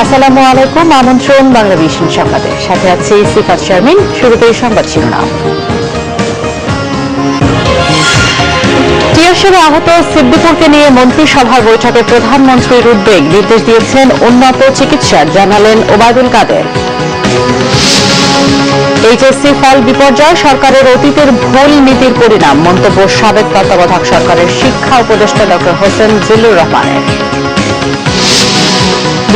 আসসালামু আলাইকুম, আমন্ত্রণ বাংলাদেশ সংবাদে। সাথে আছি সিফাত শারমিন। শুরুতেই সংবাদ শিরোনাম। টিয়ারশেলে আহত সিদ্দিকুরকে নিয়ে মন্ত্রিসভার বৈঠকে প্রধানমন্ত্রীর উদ্বেগ, নির্দেশ দিয়েছেন উন্নত চিকিৎসার, জানালেন ওবায়দুল কাদের। এইচএসসি ফল বিপর্যয়, সরকারের অতীতের ভুল নীতির পরিণাম, মন্তব্য সাবেক তত্ত্বাবধায়ক সরকারের শিক্ষা উপদেষ্টা ডক্টর হোসেন জিল্লুর রহমানের।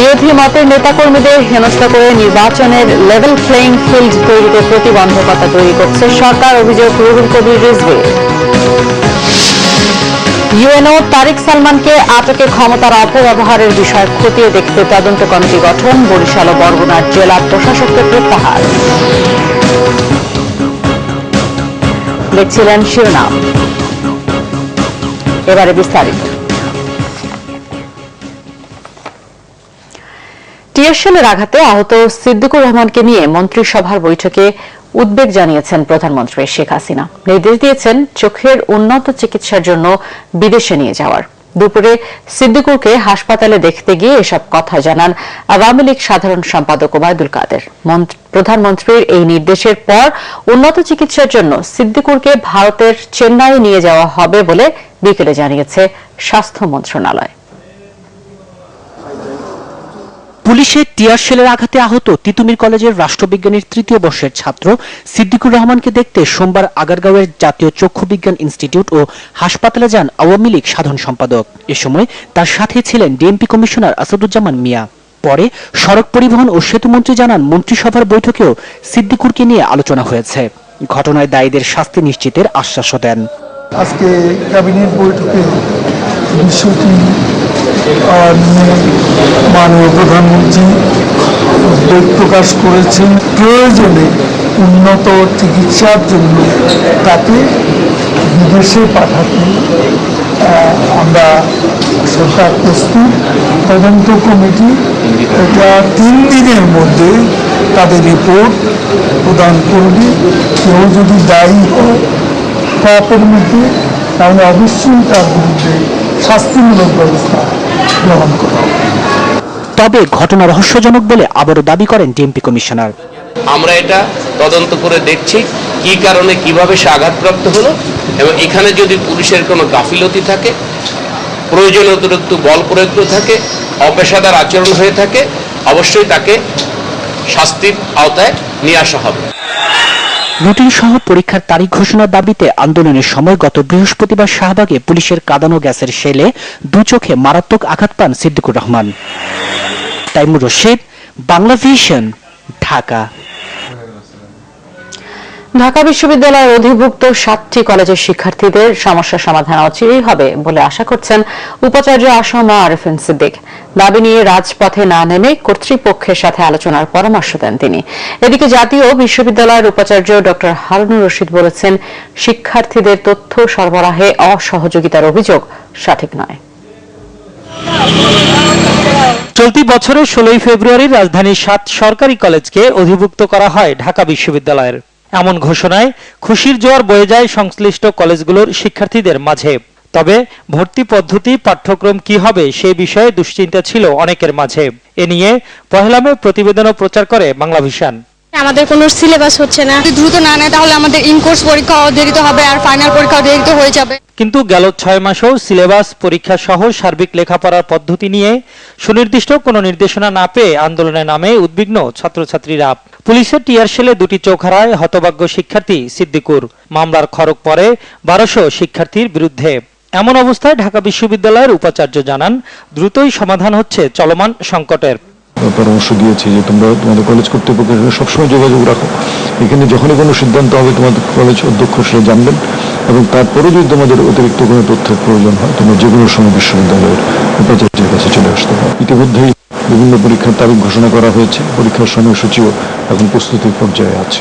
বিরোধী মতের নেতাকর্মীদের হেনস্থা করে নির্বাচনের লেভেল প্লেইং ফিল্ড তৈরিতে প্রতিবন্ধকতা তৈরি করছে সরকার, অভিযোগ রুহুল কবির রিজভীর। ইউএনও তারিক সালমানকে আটকে ক্ষমতার অপব্যবহারের বিষয় খতিয়ে দেখতে তদন্ত কমিটি গঠন, বরিশাল ও বরগুনার জেলা প্রশাসককে প্রত্যাহার। দেখছিলেন শিরোনাম, এবারে বিস্তারিত। টিয়ারশেলের আঘাতে আহত সিদ্দিকুর রহমানকে নিয়ে মন্ত্রিসভার বৈঠকে উদ্বেগ জানিয়েছেন প্রধানমন্ত্রী শেখ হাসিনা। নির্দেশ দিয়েছেন চোখের উন্নত চিকিৎসার জন্য বিদেশে নিয়ে যাওয়ার। দুপুরে সিদ্দিকুরকে হাসপাতালে দেখতে গিয়ে এসব কথা জানান আওয়ামী লীগ সাধারণ সম্পাদক ওবায়দুল কাদের। প্রধানমন্ত্রীর এই নির্দেশের পর উন্নত চিকিৎসার জন্য সিদ্দিকুরকে ভারতের চেন্নাইয়ে নিয়ে যাওয়া হবে বলে বিকেলে জানিয়েছে স্বাস্থ্য মন্ত্রণালয়। পুলিশের টিয়ারশেলের আঘাতে আহত তিতুমির কলেজের রাষ্ট্রবিজ্ঞানের তৃতীয় বর্ষের ছাত্র সিদ্দিকুর রহমানকে দেখতে সোমবার আগারগাঁওয়ের জাতীয় চক্ষু বিজ্ঞান ইনস্টিটিউট ও হাসপাতালে যান আওয়ামী লীগ সাধারণ সম্পাদক। এ সময় তার সাথে ছিলেন ডিএমপি কমিশনার আসাদুজ্জামান মিয়া। পরে সড়ক পরিবহন ও সেতু মন্ত্রী জানান, মন্ত্রিসভার বৈঠকেও সিদ্দিকুরকে নিয়ে আলোচনা হয়েছে। ঘটনায় দায়ীদের শাস্তি নিশ্চিতের আশ্বাসও দেন। আজকে ক্যাবিনেট বৈঠকে বিষয়টি মাননীয় প্রধানমন্ত্রী উদ্বেগ প্রকাশ করেছেন। প্রয়োজনে উন্নত চিকিৎসার জন্য তাকে বিদেশে পাঠাতে আমরা সরকার প্রস্তুত। তদন্ত কমিটি এটা 3 দিনের মধ্যে তাদের রিপোর্ট প্রদান করবে। কেউ যদি দায়ী হয় পাপের মধ্যে, তাহলে অবশ্যই তার বিরুদ্ধে শাস্তিমূলক ব্যবস্থা গ্রহণ করা হবে। তবে ঘটনা রহস্যজনক বলে আবারও দাবি করেন ডিএমপি কমিশনার। আমরা এটা তদন্ত করে দেখছি কি কারণে কিভাবে সে আঘাতপ্রাপ্ত হলো, এবং এখানে যদি পুলিশের কোনো গাফিলতি থাকে, প্রয়োজনীয় অতিরিক্ত বল প্রয়োগ থাকে, অপেশাদার আচরণ হয়ে থাকে, অবশ্যই তাকে শাস্তির আওতায় নিয়ে আসা হবে। রুটিন সহ পরীক্ষার তারিখ ঘোষণার দাবিতে আন্দোলনের সময় গত বৃহস্পতিবার শাহবাগে পুলিশের কাঁদানো গ্যাসের শেলে দু চোখে মারাত্মক আঘাত পান সিদ্দিকুর রহমান। তাইমুর রশিদ, বাংলা ভিশন, ঢাকা। ঢাকা বিশ্ববিদ্যালয়ের অধিভুক্ত 7টি কলেজের শিক্ষার্থীদের সমস্যা সমাধান অচিরেই হবে বলে আশা করছেন উপাচার্য আসম আরেফিন সিদ্দিক। দাবি নিয়ে রাজপথে না নেমে কর্তৃপক্ষের সাথে আলোচনার পরামর্শ দেন তিনি। এদিকে জাতীয় বিশ্ববিদ্যালয়ের উপাচার্য ডক্টর হারুনুর রশিদ বলেছেন, শিক্ষার্থীদের তথ্য সরবরাহে অসহযোগিতার অভিযোগ সঠিক নয়। চলতি বছরের 16 ফেব্রুয়ারি রাজধানীর 7 সরকারি কলেজকে অধিভুক্ত করা হয় ঢাকা বিশ্ববিদ্যালয়ের। এমন ঘোষণায় খুশির জোয়ার বয়ে যায় সংশ্লিষ্ট কলেজগুলোর শিক্ষার্থীদের মাঝে। তবে ভর্তি পদ্ধতি, পাঠ্যক্রম কি হবে সে বিষয়ে দুশ্চিন্তা ছিল অনেকের মাঝে। এ নিয়ে পহেলা মে প্রতিবেদনও প্রচার করে বাংলা ভিশন। আমাদের কোনো সিলেবাস হচ্ছে না, যদি দ্রুত না নেয় তাহলে আমাদের ইনকোর্স পরীক্ষাও দেরিতে হবে আর ফাইনাল পরীক্ষাও দেরিতে হয়ে যাবে। কিন্তু গেল 6 মাসেও সিলেবাস, পরীক্ষা সহ সার্বিক লেখাপড়ার পদ্ধতি নিয়ে সুনির্দিষ্ট কোনো নির্দেশনা না পেয়ে আন্দোলনে নামে উদ্বিগ্ন ছাত্রছাত্রীরা। পুলিশের টিয়ারশেলে 2টি চোখ হারায় হতভাগ্য শিক্ষার্থী সিদ্দিকুর। মামলার খড়গ পড়ে 1200 শিক্ষার্থীর বিরুদ্ধে। এমন অবস্থায় ঢাকা বিশ্ববিদ্যালয়ের উপাচার্য জানান, দ্রুতই সমাধান হচ্ছে চলমান সংকটের। পরামর্শ দিয়েছি যে তোমরা তোমাদের কলেজ কর্তৃপক্ষের সঙ্গে সবসময় যোগাযোগ রাখো। এখানে যখনই কোনো সিদ্ধান্ত হবে তোমাদের কলেজ অধ্যক্ষ সেটা জানবেন, এবং তারপরে যদি তোমাদের অতিরিক্ত কোনো তথ্যের প্রয়োজন হয় তোমরা যে কোনো সময় বিশ্ববিদ্যালয়ের উপাচার্যের কাছে চলে আসতে হবে। ইতিমধ্যেই বিভিন্ন পরীক্ষার তারিখ ঘোষণা করা হয়েছে, পরীক্ষার সময়সূচিও এখন প্রস্তুতির পর্যায়ে আছে।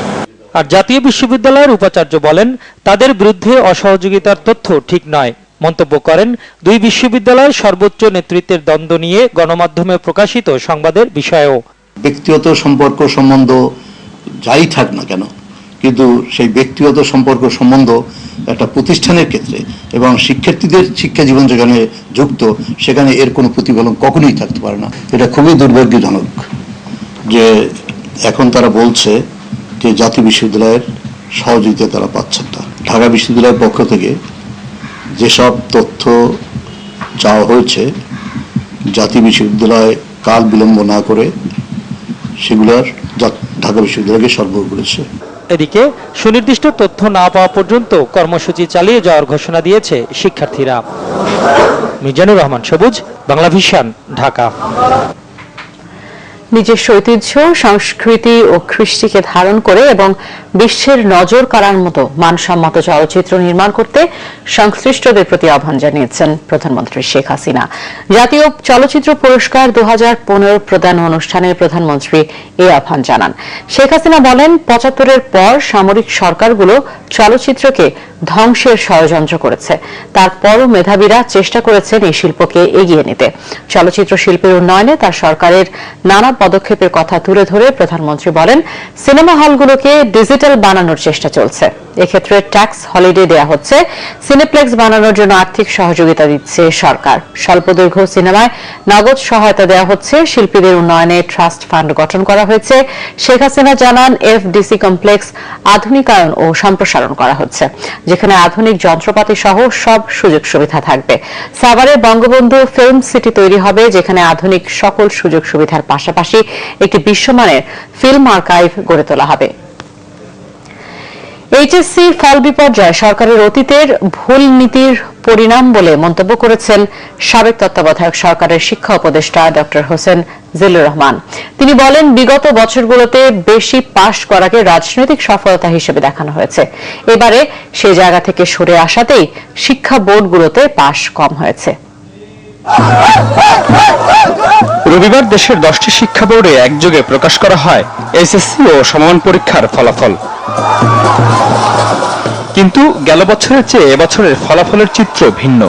আর জাতীয় বিশ্ববিদ্যালয়ের উপাচার্য বলেন, তাদের বিরুদ্ধে অসহযোগিতার তথ্য ঠিক নয়। মন্তব্য করেন, 2 বিশ্ববিদ্যালয়ের সর্বোচ্চ নেতৃত্বের দ্বন্দ্ব নিয়ে গণমাধ্যমে প্রকাশিত সংবাদের বিষয়েও। ব্যক্তিগত সম্পর্ক সম্বন্ধ যাই থাক না কেন, কিন্তু সেই ব্যক্তিগত সম্পর্ক সম্বন্ধ একটা প্রতিষ্ঠানের ক্ষেত্রে এবং শিক্ষার্থীদের শিক্ষা জীবন যেখানে যুক্ত, সেখানে এর কোনো প্রতিফলন কখনোই থাকতে পারে না। এটা খুবই দুর্ভাগ্যজনক যে এখন তারা বলছে যে জাতীয় বিশ্ববিদ্যালয়ের সহযোগিতা তারা পাচ্ছেন না। ঢাকা বিশ্ববিদ্যালয়ের পক্ষ থেকে যেসব তথ্য চাওয়া হয়েছে, জাতীয় বিশ্ববিদ্যালয় কাল বিলম্ব না করে সেগুলার ঢাকা বিশ্ববিদ্যালয়কে সরবরাহ করেছে। এদিকে সুনির্দিষ্ট তথ্য না পাওয়া পর্যন্ত কর্মসূচি চালিয়ে যাওয়ার ঘোষণা দিয়েছে শিক্ষার্থীরা। মিজানুর রহমান সবুজ, বাংলা ভিশন, ঢাকা। নিজস্ব ঐতিহ্য, সংস্কৃতি ও কৃষ্টিকে ধারণ করে এবং বিশ্বের নজর কাড়ার মতো মানসম্মত চলচ্চিত্র নির্মাণ করতে সংশ্লিষ্টদের প্রতি আহ্বান জানিয়েছেন প্রধানমন্ত্রী শেখ হাসিনা। জাতীয় চলচ্চিত্র পুরস্কার 2015 প্রদান অনুষ্ঠানে প্রধানমন্ত্রী এই আহ্বান জানান। শেখ হাসিনা বলেন, 75-এর পর সামরিক সরকারগুলো চলচ্চিত্রকে ধ্বংসের ষড়যন্ত্র করেছে। তারপরও মেধাবীরা চেষ্টা করেছেন এই শিল্পকে এগিয়ে নিতে। চলচ্চিত্র শিল্পের উন্নয়নে তার সরকারের নানা পদক্ষেপের কথা তুলে ধরে প্রধানমন্ত্রী বলেন, সিনেমা হলগুলোকে ডিজিটাল বানানোর চেষ্টা চলছে। এক্ষেত্রে ট্যাক্স হলিডে দেয়া হচ্ছে। সিনেপ্লেক্স বানানোর জন্য আর্থিক সহযোগিতা দিচ্ছে সরকার। স্বল্পদৈর্ঘ্য সিনেমায় নগদ সহায়তা দেওয়া হচ্ছে। শিল্পীদের উন্নয়নে ট্রাস্ট ফান্ড গঠন করা হয়েছে। শেখ হাসিনা জানান, এফডিসি কমপ্লেক্স আধুনিকায়ন ও সম্প্রসারণ করা হচ্ছে, যেখানে আধুনিক যন্ত্রপাতি সহ সব সুযোগ সুবিধা থাকবে। সাভারে বঙ্গবন্ধু ফিল্ম সিটি তৈরি হবে, যেখানে আধুনিক সকল সুযোগ সুবিধার পাশাপাশি একটি বিশ্বমানের ফিল্ম আর্কাইভ গড়ে তোলা হবে। এইচএসসি ফল বিপর্যয় সরকারের অতীতের ভুল নীতির পরিণাম বলে মন্তব্য করেছেন সাবেক তত্ত্বাবধায়ক সরকারের শিক্ষা উপদেষ্টা ডক্টর হোসেন জিল্লুর রহমান। তিনি বলেন, বিগত বছরগুলোতে বেশি পাশ করাকে রাজনৈতিক সফলতা হিসেবে দেখানো হয়েছে। এবারে সেই জায়গা থেকে সরে আসাতেই শিক্ষা বোর্ডগুলোতে পাশ কম হয়েছে। রবিবার দেশের 10টি শিক্ষা বোর্ডে একযোগে প্রকাশ করা হয় এসএসসি ও সমমান পরীক্ষার ফলাফল। কিন্তু গেল বছরের চেয়ে এবছরের ফলাফলের চিত্র ভিন্ন।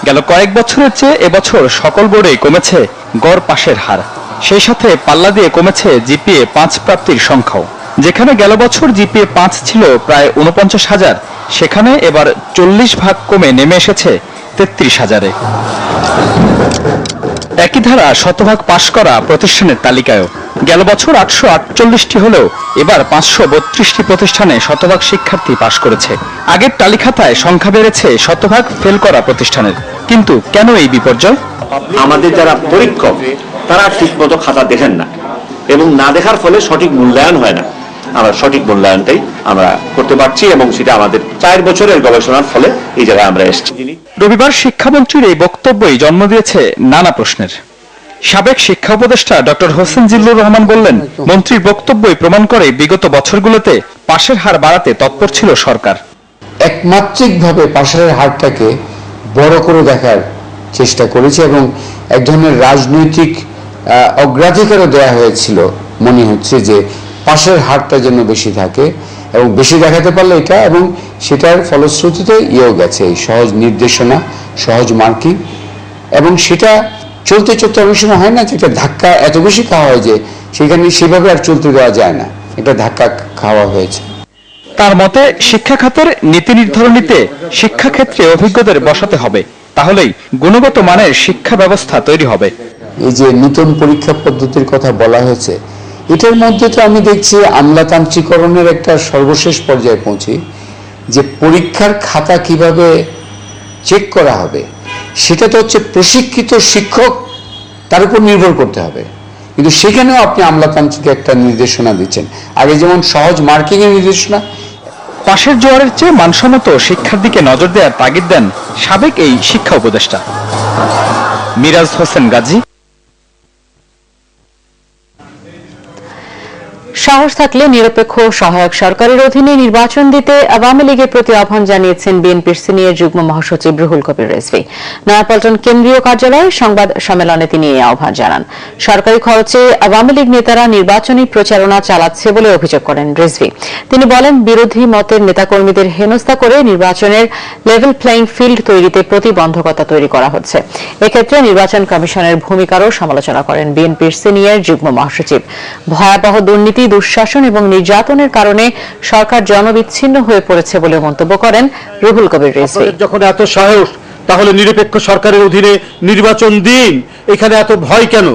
গেল কয়েক বছরের চেয়ে এবছর সকল বোর্ডেই কমেছে গড় পাশের হার। সেই সাথে পাল্লা দিয়ে কমেছে জিপিএ 5 প্রাপ্তির সংখ্যাও। যেখানে গেল বছর জিপিএ 5 ছিল প্রায় 49,000, সেখানে এবার 40% কমে নেমে এসেছে 33,000-এ। একই ধারা শতভাগ পাশ করা প্রতিষ্ঠানের তালিকায়ও গেল বছর 848টি হলেও এবার 532টি প্রতিষ্ঠানে শতভাগ শিক্ষার্থী পাশ করেছে। আগের তালিকায় সংখ্যা বেড়েছে শতভাগ ফেল করা প্রতিষ্ঠানের। কিন্তু কেন এই বিপর্যয়? আমাদের যারা পরীক্ষক তারা ঠিকমতো খাতা দেখেন না এবং না দেখার ফলে সঠিক মূল্যায়ন হয় না। আমরা সঠিক মূল্যায়নটাই আমরা করতে পারছি এবং সেটা আমাদের 4 বছরের গবেষণার ফলে এই জায়গায় আমরা এসেছি। রবিবার শিক্ষামন্ত্রীর এই বক্তব্যই জন্ম দিয়েছে নানা প্রশ্নের। সাবেক শিক্ষা উপদেষ্টা ডক্টর হোসেন জিল্লুর রহমান বললেন, মন্ত্রীর বক্তব্যই প্রমাণ করে বিগত বছরগুলোতে পাশের হার বাড়াতে তৎপর ছিল সরকার। একমাত্রিকভাবে পাশের হারটাকে বড় করে দেখার চেষ্টা করেছে এবং এক ধরনের রাজনৈতিক অগ্রাধিকারও দেওয়া হয়েছিল। মনে হচ্ছে যে পাশের হারটা যেন বেশি থাকে এবং বেশি দেখাতে পারলে এটা, এবং সেটার ফলশ্রুতিতে গেছে এই সহজ নির্দেশনা, সহজ মার্কিং, এবং সেটা চলতে চলতে অনেক সময় হয় না যে এটা ধাক্কা এত বেশি খাওয়া হয় যে সেখানে সেভাবে আর চলতে দেওয়া যায় না, এটা ধাক্কা খাওয়া হয়েছে। তার মতে শিক্ষা খাতের নীতি নির্ধারণীতে শিক্ষাক্ষেত্রে অভিজ্ঞদের বসাতে হবে, তাহলেই গুণগত মানের শিক্ষা ব্যবস্থা তৈরি হবে। এই যে নতুন পরীক্ষা পদ্ধতির কথা বলা হয়েছে, এটার মধ্যে তো আমি দেখছি আমলাতান্ত্রিকরণের একটা সর্বশেষ পর্যায়ে পৌঁছি, যে পরীক্ষার খাতা কিভাবে চেক করা হবে সেটা তো হচ্ছে প্রশিক্ষিত শিক্ষক, তার উপর নির্ভর করতে হবে। কিন্তু সেখানেও আপনি আমলাতান্ত্রিক একটা নির্দেশনা দিচ্ছেন। আগে যেমন সহজ মার্কিং এর নির্দেশনা, পাশের জোয়ারের চেয়ে মানসম্মত শিক্ষার দিকে নজর দেওয়ার তাগিদ দেন সাবেক এই শিক্ষা উপদেষ্টা। মিরাজ হোসেন গাজী। সাহস থাকলে নিরপেক্ষ সহায়ক সরকারের অধীনে নির্বাচন দিতে আওয়ামী লীগের প্রতি আহ্বান জানিয়েছেন বিএনপির সিনিয়র যুগ্ম মহাসচিব রুহুল কবির রিজভী। নয়াপল্টন কেন্দ্রীয় কার্যালয়ে সংবাদ সম্মেলনে তিনি এই আহ্বান জানান। সরকারি খরচে আওয়ামী লীগ নেতারা নির্বাচনী প্রচারণা চালাচ্ছে বলে অভিযোগ করেন রিজভী। তিনি বলেন, বিরোধী মতের নেতাকর্মীদের হেনস্থা করে নির্বাচনের লেভেল প্লেইং ফিল্ড তৈরিতে প্রতিবন্ধকতা তৈরি করা হচ্ছে। এক্ষেত্রে নির্বাচন কমিশনের ভূমিকারও সমালোচনা করেন বিএনপির সিনিয়র যুগ্ম মহাসচিব। ভয়াবহ দুর্নীতি, দুঃশাসন এবং নির্যাতনের কারণে সরকার জনবিচ্ছিন্ন হয়ে পড়েছে বলে মন্তব্য করেন রুহুল কবির রিজভী। যখন এত সাহস, তাহলে নিরপেক্ষ সরকারের অধীনে নির্বাচন দিন। এখানে এত ভয় কেন?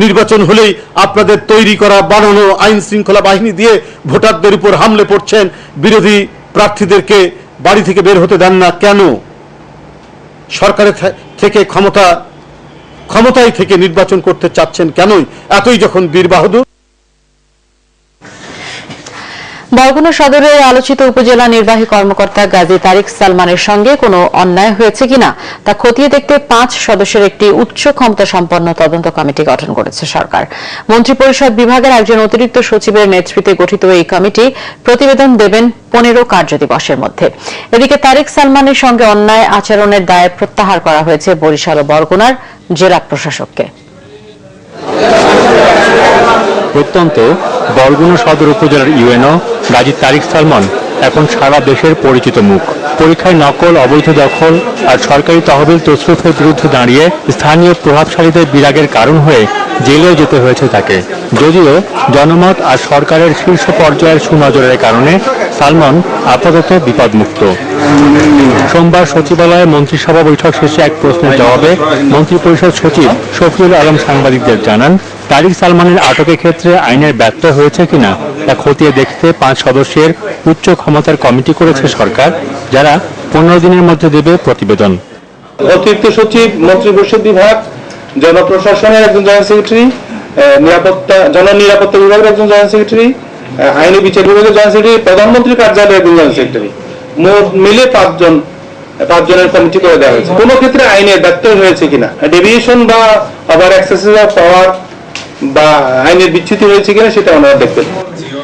নির্বাচন হলেই আপনাদের তৈরি করা বানানো আইন শৃঙ্খলা বাহিনী দিয়ে ভোটারদের উপর হামলে পড়ছেন, বিরোধী প্রার্থীদেরকে বাড়ি থেকে বের হতে দেন না কেন? সরকারের থেকে ক্ষমতায় থেকে নির্বাচন করতে চাচ্ছেন কেনই? এতই যখন বীর বাহাদুর। বরগুনা সদরের আলোচিত উপজেলা নির্বাহী কর্মকর্তা গাজী তারিক সালমানের সঙ্গে কোনো অন্যায় হয়েছে কিনা তা খতিয়ে দেখতে 5 সদস্যের একটি উচ্চ ক্ষমতা সম্পন্ন তদন্ত কমিটি গঠন করেছে সরকার। মন্ত্রিপরিষদ বিভাগের একজন অতিরিক্ত সচিবের নেতৃত্বে গঠিত এই কমিটি প্রতিবেদন দেবেন 15 কার্যদিবসের মধ্যে। এদিকে তারিক সালমানের সঙ্গে অন্যায় আচরণের দায় প্রত্যাহার করা হয়েছে বরিশাল ও বরগুনার জেলা প্রশাসককে। প্রত্যন্ত বরগুনা সদর উপজেলার ইউএনও গাজী তারিক সালমান এখন সারা দেশের পরিচিত মুখ। পরীক্ষায় নকল, অবৈধ দখল আর সরকারি তহবিল তছরুফের বিরুদ্ধে দাঁড়িয়ে স্থানীয় প্রভাবশালীদের বিরাগের কারণ হয়ে জেলেও যেতে হয়েছে তাকে। যদিও জনমত আর সরকারের শীর্ষ পর্যায়ের সুনজরের কারণে সালমান আপাতত বিপদমুক্ত। সোমবার সচিবালয়ে মন্ত্রিসভা বৈঠক শেষে এক প্রশ্নের জবাবে মন্ত্রিপরিষদ সচিব শফিউল আলম সাংবাদিকদের জানান, তারিক সালমানের আটকের ক্ষেত্রে আইনের ব্যত্যয় হয়েছে কিনা তা খতিয়ে দেখতে 5 সদস্যের উচ্চ ক্ষমতার কমিটি করেছে সরকার, যারা 15 দিনের মধ্যে দেবে প্রতিবেদন। অতিরিক্ত সচিব, মন্ত্রিপরিষদ বিভাগ, জনপ্রশাসনের একজন জয়েন্ট সেক্রেটারি, জননিরাপত্তা বিভাগের একজন জয়েন্ট সেক্রেটারি, আইনি বিচার বিভাগের জয়েন্ট সেক্রেটারি, প্রধানমন্ত্রীর কার্যালয়ের একজন জয়েন্ট সেক্রেটারি, মোট মিলে 5 জনের কমিটি করে দেওয়া হয়েছে। কোনো ক্ষেত্রে আইনের ব্যত্যয় হয়েছে কিনা, ডেভিয়েশন বা ওভার এক্সেসিভ পাওয়ার বা আইনের বিচ্যুতি হয়েছে কিনা সেটা ওনারা দেখবেন।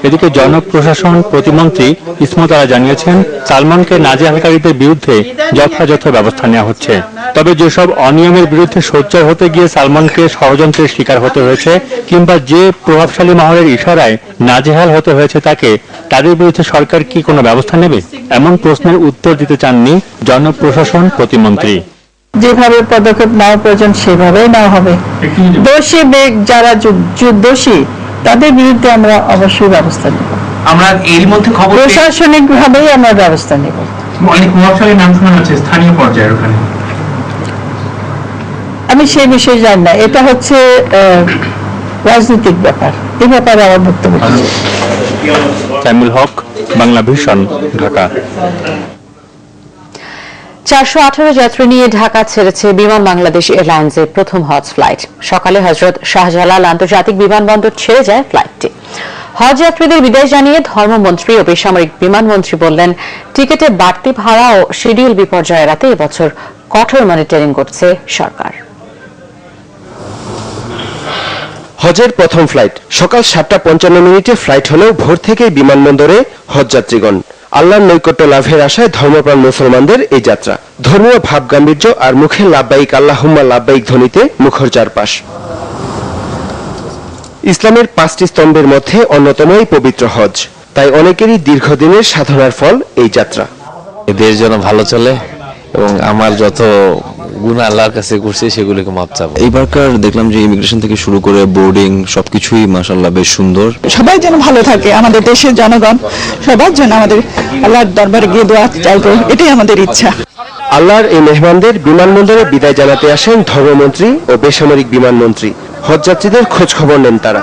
এদিকে জনপ্রশাসন প্রতিমন্ত্রী ইসমত আলা জানিয়েছেন, সালমানকে নাজেহালকারীদের বিরুদ্ধে যথাযথ ব্যবস্থা নেওয়া হচ্ছে। তবে যেসব অনিয়মের বিরুদ্ধে সোচ্চার হতে গিয়ে সালমানকে ষড়যন্ত্রের শিকার হতে হয়েছে কিংবা যে প্রভাবশালী মহলের ইশারায় নাজেহাল হতে হয়েছে তাদের বিরুদ্ধে সরকার কি কোনো ব্যবস্থা নেবে, এমন প্রশ্নের উত্তর দিতে চাননি জনপ্রশাসন প্রতিমন্ত্রী। যেভাবে পদক্ষেপ নেওয়া প্রয়োজন সেভাবেই নেওয়া হবে। দোষী যারা দোষী তাদের বিরুদ্ধে আমরা অবশ্যই ব্যবস্থা নেব। আমরা এর মধ্যে খবর প্রশাসনিক ভাবেই আমরা ব্যবস্থা নেব। অনেক প্রভাবশালী নাম শোনা যাচ্ছে স্থানীয় পর্যায়ের ওখানে। আমি সেই বিষয়ে জানি না, এটা হচ্ছে রাজনৈতিক ব্যাপার, এই ব্যাপারে আমার বক্তব্য। সাইমুল হক, বাংলা ভিশন, ঢাকা। 418 যাত্রী নিয়ে ঢাকা ছেড়েছে বিমান বাংলাদেশ এয়ারলাইন্সের প্রথম হজ ফ্লাইট। সকালে হযরত শাহজালাল আন্তর্জাতিক বিমানবন্দর ছেড়ে যায় ফ্লাইটটি। হজ যাত্রীদের বিদায় জানিয়ে ধর্মমন্ত্রী ও বেসামরিক বিমানমন্ত্রী বললেন, টিকিটে বাড়তি ভাড়া ও শিডিউল বিপর্যয় এড়াতে এবছর কঠোর মনিটরিং করছে সরকার। হজের প্রথম ফ্লাইট সকাল 7:55 ফ্লাইট হলেও ভোর থেকেই বিমানবন্দরে হজযাত্রীগণ। আল্লাহর নৈকট্য লাভের আশায় ধর্মপ্রাণ মুসলমানদের এই যাত্রা। ধর্মীয় ভাব গাম্ভীর্য আর মুখে লাব্বাইক আল্লাহুম্মা লাব্বাইক ধ্বনিতে মুখর চারপাশ। ইসলামের 5টি স্তম্ভের মধ্যে অন্যতম এই পবিত্র হজ, তাই অনেকেরই দীর্ঘদিনের সাধনার ফল এই যাত্রা। দেশ যেন ভালো চলে এবং আমার যত গুনাহ আল্লাহর কাছে করছি সেগুলোকে মাপ চাবো। এইবারকার দেখলাম যে ইমিগ্রেশন থেকে শুরু করে বোর্ডিং সবকিছুই মাশাআল্লাহ বেশ সুন্দর। সবাই যেন ভালো থাকে, আমাদের দেশের জনগণ সবার জন্য আমাদের আল্লাহর দরবারে গিয়ে দোয়া চাইবো, এটাই আমাদের ইচ্ছা। আল্লাহর এই মেহমানদের বিমানবন্দরে বিদায় জানাতে আসেন ধর্মমন্ত্রী ও বেসামরিক বিমানমন্ত্রী। হজযাত্রীদের খোঁজ খবর নেন তারা।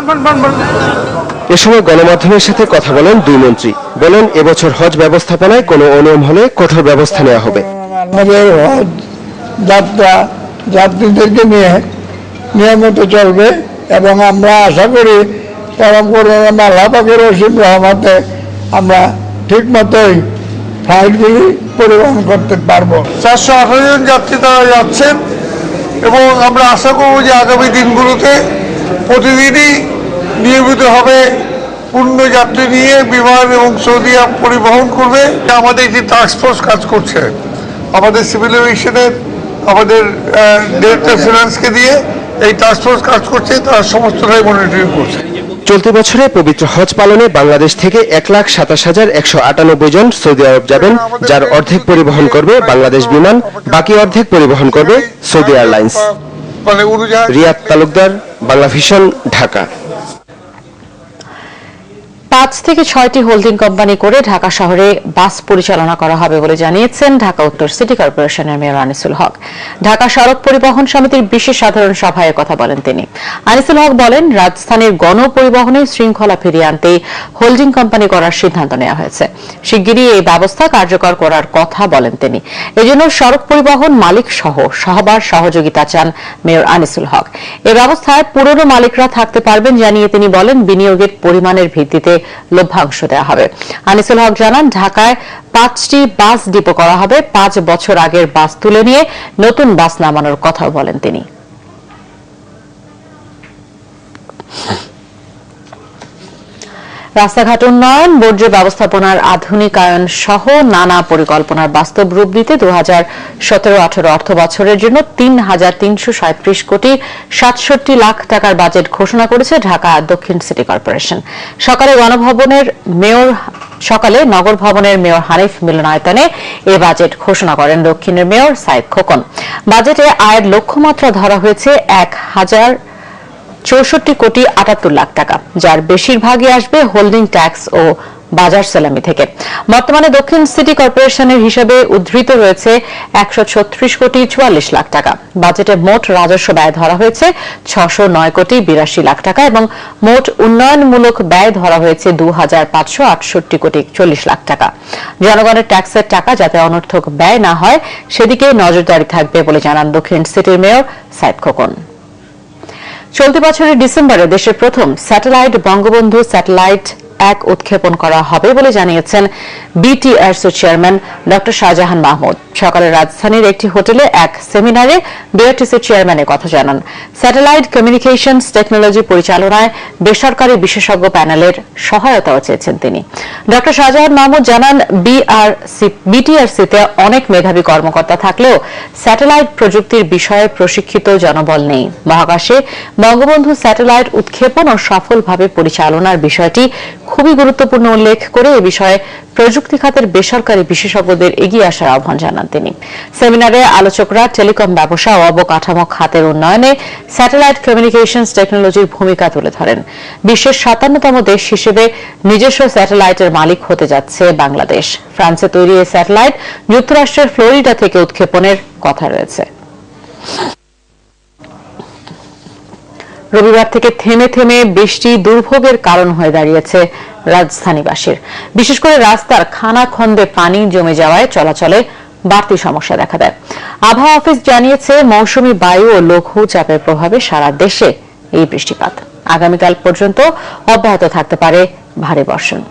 এ সময় গণমাধ্যমের সাথে কথা বলেন দুই মন্ত্রী। বলেন, এবছর হজ ব্যবস্থাপনায় কোনো অনিয়ম হলে কঠোর ব্যবস্থা নেওয়া হবে। আমাদের হজ যাত্রা যাত্রীদেরকে নিয়ে নিয়মিত চলবে এবং আমরা আশা করি পরম করুণা আল্লাহ পাকের অসীম রহমতে আমরা ঠিক মতোই ফ্লাইটগুলি পরিবহন করতে পারবো। 418 জন যাত্রী তারা যাচ্ছেন এবং আমরা আশা করব যে আগামী দিনগুলোতে প্রতিদিনই নিয়মিতভাবে পূর্ণ যাত্রী নিয়ে বিমান এবং সৌদি আরব পরিবহন করবে। আমাদের একটি টাস্কফোর্স কাজ করছে, আমাদের সিভিল এভিয়েশনের আমাদের ডিরেক্টর ফিনান্সকে দিয়ে এই টাস্কফোর্স কাজ করছে, তারা সমস্তটাই মনিটরিং করছে। চলতি বছরে পবিত্র হজ পালনে বাংলাদেশ থেকে 1,27,198 জন সৌদি আরব যাবেন, যার অর্ধেক পরিবহন করবে বাংলাদেশ বিমান, বাকি অর্ধেক পরিবহন করবে সৌদি এয়ারলাইন্স। রিয়াদ তালুকদার, বাংলা ভিশন, ঢাকা। 5 থেকে 6টি হোল্ডিং কোম্পানি করে ঢাকা শহরে বাস পরিচালনা করা হবে বলে জানিয়েছেন ঢাকা উত্তর সিটি কর্পোরেশনের মেয়র আনিসুল হক। ঢাকা সড়ক পরিবহন সমিতির বিশেষ সাধারণ সভায় কথা বলেন তিনি। আনিসুল হক বলেন, রাজধানীর গণপরিবহনে শৃঙ্খলা ফিরিয়ে আনতে হোল্ডিং কোম্পানি করার সিদ্ধান্ত নেওয়া হয়েছে। শিগগিরই এই ব্যবস্থা কার্যকর করার কথা বলেন তিনি। এজন্য সড়ক পরিবহন মালিক সহ সবার সহযোগিতা চান মেয়র আনিসুল হক। এই ব্যবস্থায় পুরনো মালিকরা থাকতে পারবেন জানিয়ে তিনি বলেন, বিনিয়োগের পরিমাণের ভিত্তিতে লভ্যাংশ দেওয়া হবে। আনিসুল হক জানান, ঢাকায় 5টি বাস ডিপো করা হবে। 5 বছর আগের বাস তুলে নিয়ে নতুন বাস নামানোর কথাও বলেন তিনি। রাস্তাঘাট উন্নয়ন, বর্জ্য ব্যবস্থাপনার আধুনিকায়ন সহ নানা পরিকল্পনার বাস্তব রূপ দিতে 2017-18 অর্থ বছরের জন্য 3,337 কোটি 67 লাখ টাকার বাজেট ঘোষণা করেছে ঢাকা দক্ষিণ সিটি কর্পোরেশন। সকালে নগর ভবনের মেয়র হানিফ মিলনায়তনে এ বাজেট ঘোষণা করেন দক্ষিণের মেয়র সাইদ খোকন। বাজেটে আয়ের লক্ষ্যমাত্রা ধরা হয়েছে 1,064 কোটি 78 লাখ টাকা, যার বেশিরভাগই আসবে হোল্ডিং ট্যাক্স ও বাজার সালামি থেকে। বর্তমানে দক্ষিণ সিটি কর্পোরেশনের হিসাবে উদ্ধৃত রয়েছে 136 কোটি 44 লাখ টাকা। বাজেটে মোট রাজস্ব ব্যয় ধরা হয়েছে 609 কোটি 82 লাখ টাকা এবং মোট উন্নয়নমূলক ব্যয় ধরা হয়েছে 2,568 কোটি 40 লাখ টাকা। জনগণের ট্যাক্সের টাকা যাতে অনর্থক ব্যয় না হয় সেদিকে নজরদারি থাকবে বলে জানান দক্ষিণ সিটির মেয়র সাইদ খোকন। চলতি বছরের ডিসেম্বরে দেশের প্রথম স্যাটেলাইট বঙ্গবন্ধু স্যাটেলাইট 1 উৎক্ষেপণ করা হবে বলে জানিয়েছেন BTRC chairman doctor Shahjahan Mahmud. সকালে রাজধানীর একটি হোটেলে এক সেমিনারে বিআরটিসি চেয়ারম্যান কথা জানান। স্যাটেলাইট কমিউনিকেশনস টেকনোলজি পরিচালনায় বেসরকারি বিশেষজ্ঞ প্যানেলের সহায়তাও চেয়েছেন তিনি। ডক্টর শাহজাহান মাহমুদ জানান, বিটিআরসিতে অনেক মেধাবী কর্মকর্তা থাকলেও স্যাটেলাইট প্রযুক্তির বিষয়ে প্রশিক্ষিত জনবল নেই। মহাকাশে বঙ্গবন্ধু স্যাটেলাইট উৎক্ষেপণ ও সফলভাবে পরিচালনার বিষয়টি খুবই গুরুত্বপূর্ণ উল্লেখ করে এ বিষয়ে প্রযুক্তি খাতের বেসরকারি বিশেষজ্ঞদের এগিয়ে আসার আহ্বান জানান তিনি। সেমিনারে আলোচকরা টেলিকম ব্যবসা ও অবকাঠামো খাতের উন্নয়নে স্যাটেলাইট কমিউনিকেশনস টেকনোলজির ভূমিকা তুলে ধরেন। বিশ্বের 57তম দেশ হিসেবে নিজস্ব স্যাটেলাইটের মালিক হতে যাচ্ছে বাংলাদেশ। ফ্রান্সে তৈরি এই স্যাটেলাইট যুক্তরাষ্ট্রের ফ্লোরিডা থেকে উৎক্ষেপণের কথা রয়েছে। রবিবার থেকে থেমে থেমে বৃষ্টি দুর্ভোগের কারণ হয়ে দাঁড়িয়েছে রাজধানীবাসীর। বিশেষ করে রাস্তার খানাখন্দে পানি জমে যাওয়ায় চলাচলে বাড়তি সমস্যা দেখা দেয়। আবহাওয়া অফিস জানিয়েছে, মৌসুমী বায়ু ও লঘু চাপের প্রভাবে সারা দেশে এই বৃষ্টিপাত আগামীকাল পর্যন্ত অব্যাহত থাকতে পারে ভারী বর্ষণ।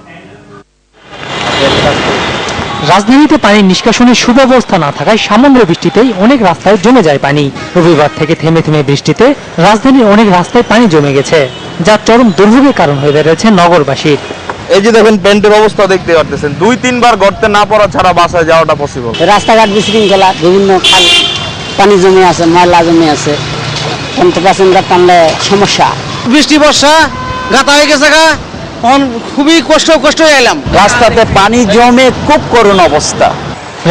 রাজধানীতে পানির নিষ্কাশনের সুব্যবস্থা না থাকায় সামান্য বৃষ্টিতেই অনেক রাস্তায় জমে যায় পানি। রবিবার থেকে থেমে থেমে বৃষ্টিতে রাজধানীর অনেক রাস্তায় পানি জমে গেছে, যা চরম দুর্ভোগের কারণ হয়ে দাঁড়িয়েছে নগরবাসীর। এই যে দেখেন প্যান্টের অবস্থা দেখতে পারতেছেন, 2-3 বার গর্তে না পড়া ছাড়া বাসায় যাওয়াটা পসিবল। রাস্তাঘাট বিশৃঙ্খলা, বিভিন্ন খাল পানি জমে আছে, ময়লা জমে আছে, প্যাসেঞ্জার টানলে সমস্যা। বৃষ্টি বর্ষা গাতা হয়ে গেছে, খুবই কষ্ট এলাম। রাস্তাতে পানি জমে খুব করুণ অবস্থা।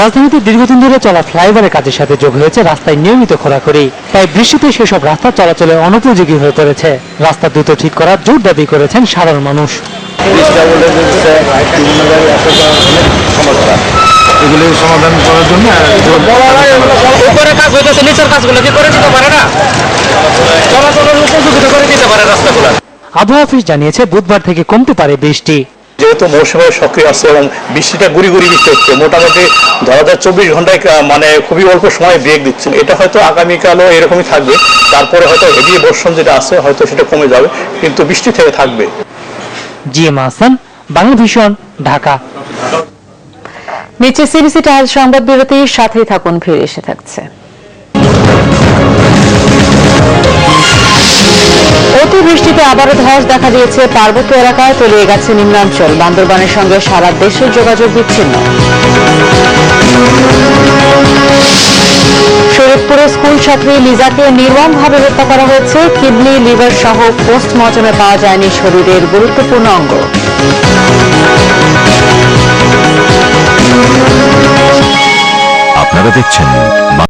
রাজধানীতে দীর্ঘদিন ধরে চলা ফ্লাইওভারের কাজের সাথে যোগ হয়েছে রাস্তায় নিয়মিত খোঁড়াখুড়ি। তাই বৃষ্টিতে সেসব রাস্তা চলাচলে অনুপযোগী হয়ে পড়েছে। রাস্তা দ্রুত ঠিক করার জোর দাবি করেছেন সাধারণ মানুষ। এগুলির সমাধান করার জন্য উপরে কাজ হইতেছে, নিচের কাজগুলো কি করে দিতে পারে না, চলাচলের উপযোগিতা করে দিতে পারে রাস্তাগুলো। আবহাওয়া অফিস জানিয়েছে, বুধবার থেকে কমতে পারে বৃষ্টি। যেহেতু মৌসুমে সক্রিয় আছে এবং বৃষ্টিটা গুড়ি বৃষ্টি হচ্ছে, মোটামুটি 24 ঘন্টায় মানে খুবই অল্প সময় ব্রেক দিচ্ছে। এটা হয়তো আগামীকালও এরকমই থাকবে, তারপরে হয়তো হেভি বর্ষণ যেটা আছে হয়তো সেটা কমে যাবে, কিন্তু বৃষ্টি থেকে থাকবে। জিএম হাসান, বাংলা ভিশন, ঢাকা। নিচে সিবিসি টাইল সংবাদ বিরতির সাথেই থাকুন, ফিরে এসে থাকছে। অতিবৃষ্টিতে আবারও ধস দেখা দিয়েছে পার্বত্য এলাকায়, তলিয়ে গেছে নিম্নাঞ্চল। বান্দরবানের সঙ্গে সারা দেশের যোগাযোগ বিচ্ছিন্ন। শরীয়তপুরে স্কুল ছাত্রী লিজাকে নির্মমভাবে হত্যা করা হয়েছে। কিডনি, লিভার সহ পোস্টমর্টমে পাওয়া যায়নি শরীরের গুরুত্বপূর্ণ অঙ্গ। আপনারা দেখছেন